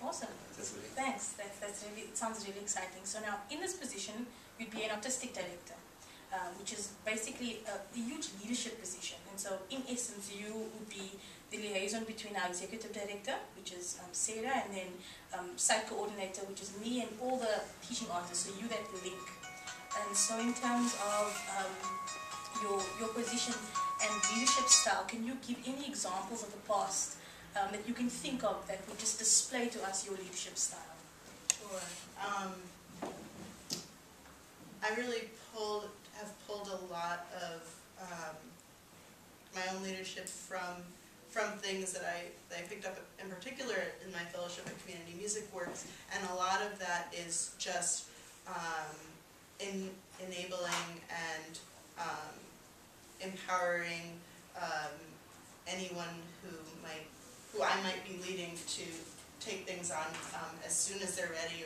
Awesome. Thanks. That's really, it sounds really exciting. So now, in this position, you'd be an artistic director, which is basically a huge leadership position. And so, in essence, you would be the liaison between our executive director, which is Sarah, and then site coordinator, which is me, and all the teaching artists. So you that link. And so, in terms of your position and leadership style, can you give any examples of the past that you can think of that would just display to us your leadership style? Sure. I really have pulled a lot of my own leadership from things that I picked up in particular in my fellowship at Community Music Works, and a lot of that is just enabling and empowering anyone who I might be leading to take things on as soon as they're ready.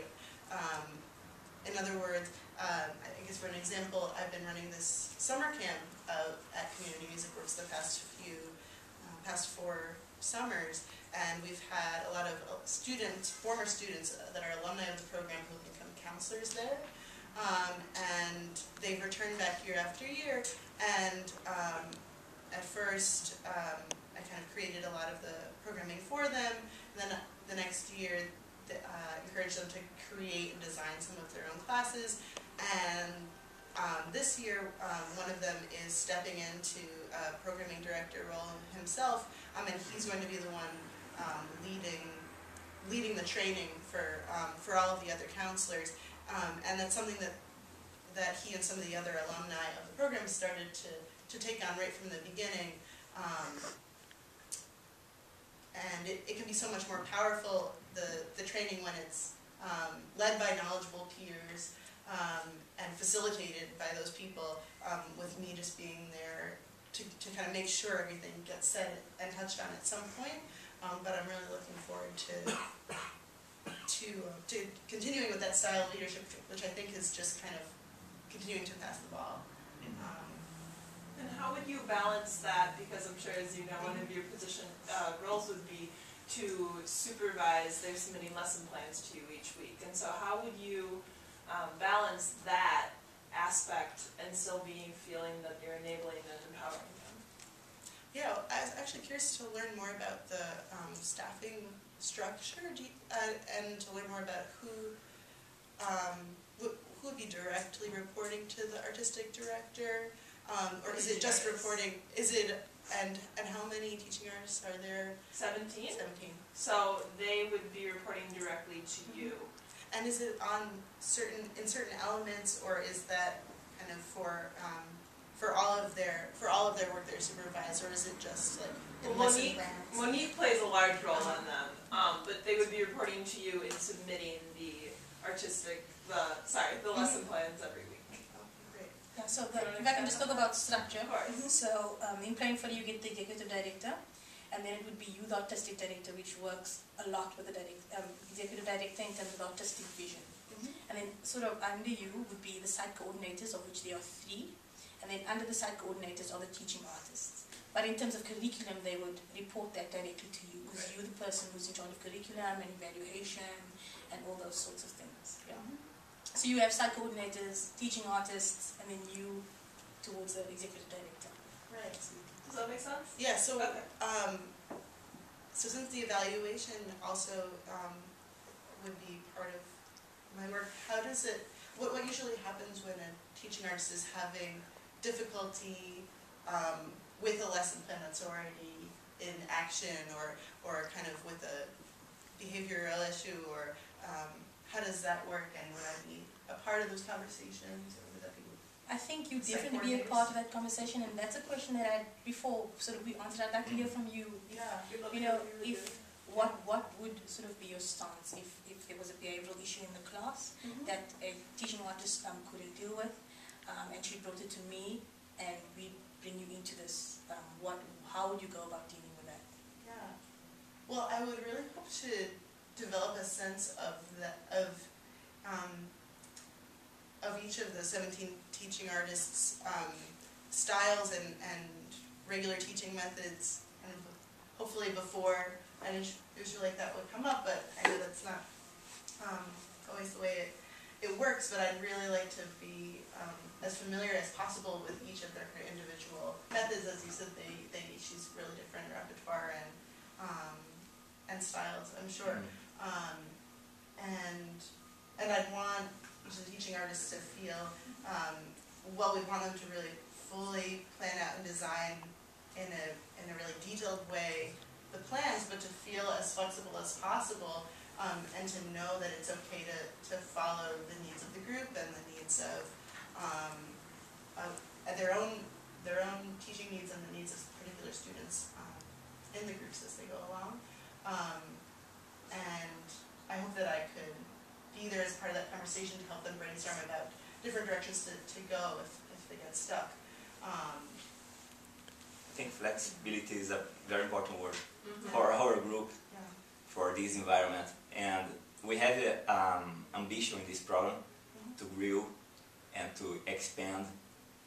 In other words, I guess for an example, I've been running this summer camp at Community Music Works the past 4 summers, and we've had a lot of students, former students that are alumni of the program who have become counselors there, and they've returned back year after year, and at first I kind of created a lot of the programming for them, and then the next year encouraged them to create and design some of their own classes, and this year one of them is stepping into a programming director role himself, and he's going to be the one leading the training for all of the other counselors, and that's something that he and some of the other alumni of the program started to take on right from the beginning. And it can be so much more powerful, the training, when it's led by knowledgeable peers and facilitated by those people, with me just being there to kind of make sure everything gets said and touched on at some point. But I'm really looking forward to continuing with that style of leadership, which I think is just kind of continuing to pass the ball. And how would you balance that? Because I'm sure, as you know, one of your roles would be to supervise their submitting lesson plans to you each week. And so how would you balance that aspect and still feeling that you're enabling and empowering them? Yeah, I was actually curious to learn more about the staffing structure and to learn more about who would be directly reporting to the artistic director. Or is it just reporting, and how many teaching artists are there? 17? 17. So they would be reporting directly to you. And is it in certain elements, or is that kind of for all of their work they're supervised, or is it just like in lesson plans? Monique plays a large role in them, but they would be reporting to you in submitting the lesson plans every week. Yeah, so if I can just talk about structure. So in Plainfield you get the executive director, and then it would be you, the artistic director, which works a lot with the executive director in terms of artistic vision. And then sort of under you would be the site coordinators, of which there are 3, and then under the site coordinators are the teaching artists. But in terms of curriculum, they would report that directly to you, because you're the person who's in charge of curriculum and evaluation and all those sorts of things. Yeah. So you have site coordinators, teaching artists, and then you towards the executive director. Right. Does that make sense? Yeah, so okay. So since the evaluation also would be part of my work, how does it, what usually happens when a teaching artist is having difficulty with a lesson plan that's already in action, or kind of with a behavioral issue, or how does that work, and would I be a part of those conversations, or would that be? I think you definitely be a part of that conversation, and that's a question that before sort of we answered. I'd like to hear from you. Yeah. You know, what would sort of be your stance if there was a behavioral issue in the class that a teaching artist couldn't deal with, and she brought it to me, and we bring you into this. How would you go about dealing with that? Yeah. Well, I would really hope to develop a sense of each of the 17 teaching artists' styles and regular teaching methods, and hopefully before an issue like that would come up, but I know that's not always the way it works, but I'd really like to be as familiar as possible with each of their individual methods. As you said, they each use really different repertoire and styles, I'm sure. And I'd want the teaching artists to feel, well, we want them to really fully plan out and design in a really detailed way the plans, but to feel as flexible as possible, and to know that it's okay to follow the needs of the group and the needs of their own teaching needs and the needs of particular students in the groups as they go along. And I hope that I could be there as part of that conversation to help them brainstorm about different directions to go if they get stuck. I think flexibility is a very important word for our group, for this environment. And we have ambition in this program to grow and to expand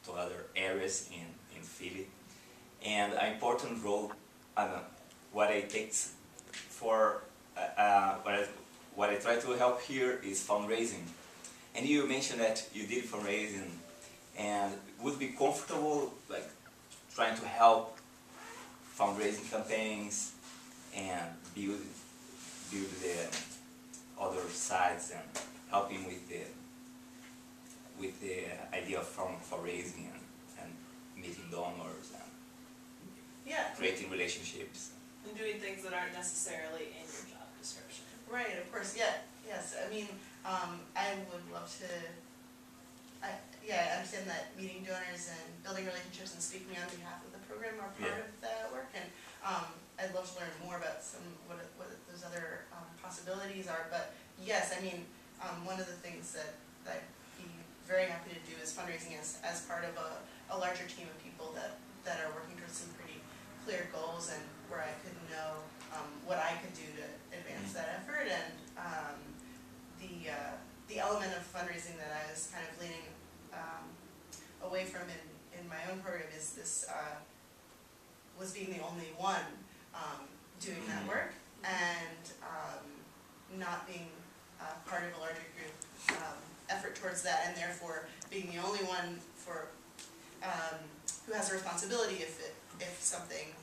to other areas in Philly. And an important role, what I take for, what I try to help here is fundraising. And you mentioned that you did fundraising and would be comfortable like trying to help fundraising campaigns and build the other sides and helping with the idea of fundraising and meeting donors and creating relationships. And doing things that aren't necessarily in your job description. Right, of course, yes. I mean, I would love to, I understand that meeting donors and building relationships and speaking on behalf of the program are part of that work, and I'd love to learn more about what those other possibilities are. But yes, I mean, one of the things that I'd be very happy to do is fundraising as part of a larger team of people that are working towards some pretty clear goals, and where I could know what I could do to advance that effort. And the element of fundraising that I was kind of leaning away from in my own program is this was being the only one doing that work, and not being part of a larger group effort towards that, and therefore being the only one for who has a responsibility if something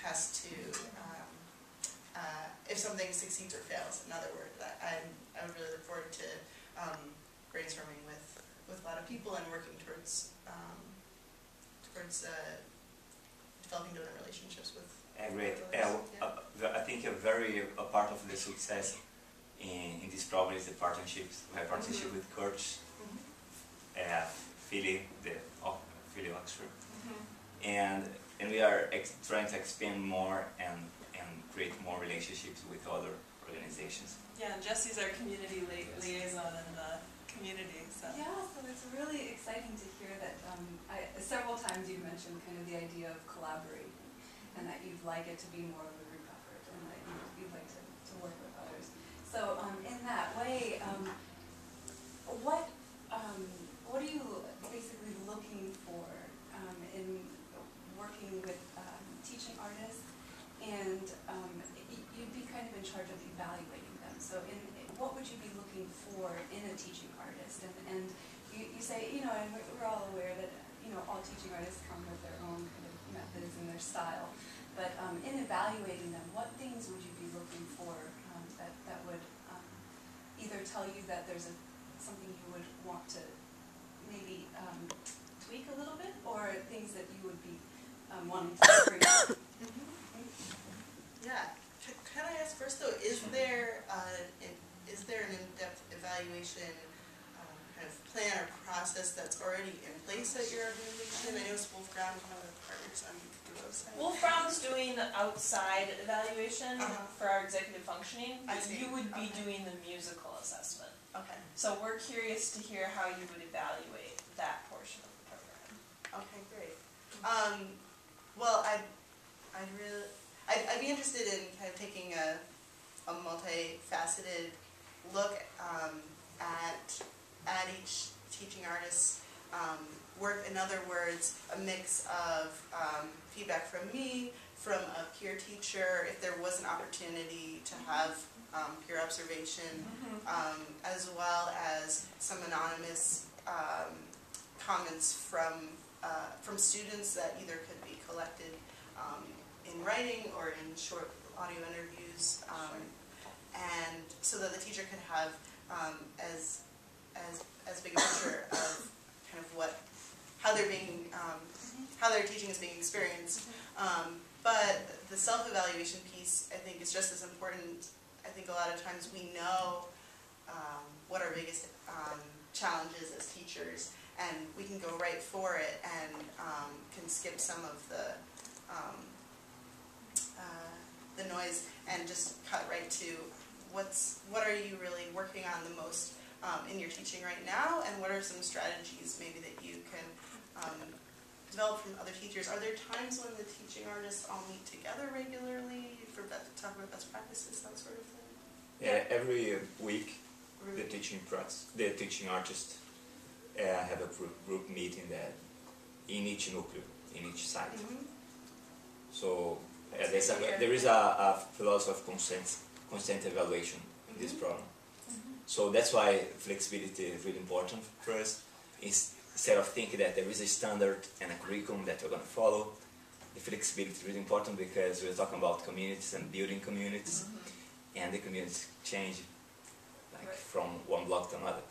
has to if something succeeds or fails. In other words, I would really look forward to brainstorming with a lot of people and working towards developing donor relationships with. Great. I think a part of the success in this program is the partnerships. We have partnership with Kurtz, Philly, Philly Oxford, and we are trying to expand more and create more relationships with other organizations. Yeah, and Jesse's our community liaison in the community. So. Yeah, so it's really exciting to hear that several times you mentioned kind of the idea of collaborating, and that you'd like it to be more of a group effort, and that you'd like to work with others. So in that way, what are you basically looking for in working with teaching artists? And you'd be kind of in charge of evaluating them. So what would you be looking for in a teaching artist? And you say, and we're all aware that, all teaching artists come with their own kind of methods and their style. But in evaluating them, what things would you be looking for that would either tell you that there's something you would want to maybe tweak a little bit, or things that you would be wanting to bring up? Yeah. Can I ask first though, is there an in-depth evaluation kind of plan or process that's already in place at your organization? I know Wolf Brown, one of the partners on the website. Wolf Brown's doing the outside evaluation for our executive functioning, but you would be doing the musical assessment. Okay. So we're curious to hear how you would evaluate that portion of the program. Okay, great. Well, I'd be interested in kind of taking a multifaceted look at each teaching artist's work. In other words, a mix of feedback from me, from a peer teacher, if there was an opportunity to have peer observation, as well as some anonymous comments from students that either could be collected in writing or in short audio interviews, and so that the teacher can have as big a picture of kind of how their teaching is being experienced. But the self-evaluation piece, I think, is just as important. I think a lot of times we know what our biggest challenges as teachers, and we can go right for it and can skip some of the noise and just cut right to what are you really working on the most in your teaching right now, and what are some strategies maybe that you can develop from other teachers. Are there times when the teaching artists all meet together regularly to talk about best practices, that sort of thing? Yeah, every week the teaching artists have a group meeting that in each nucleo, in each site. So there is a philosophy of constant evaluation in this program. So that's why flexibility is really important for us. Instead of thinking that there is a standard and a curriculum that we're going to follow, the flexibility is really important because we're talking about communities and building communities, and the communities change from one block to another.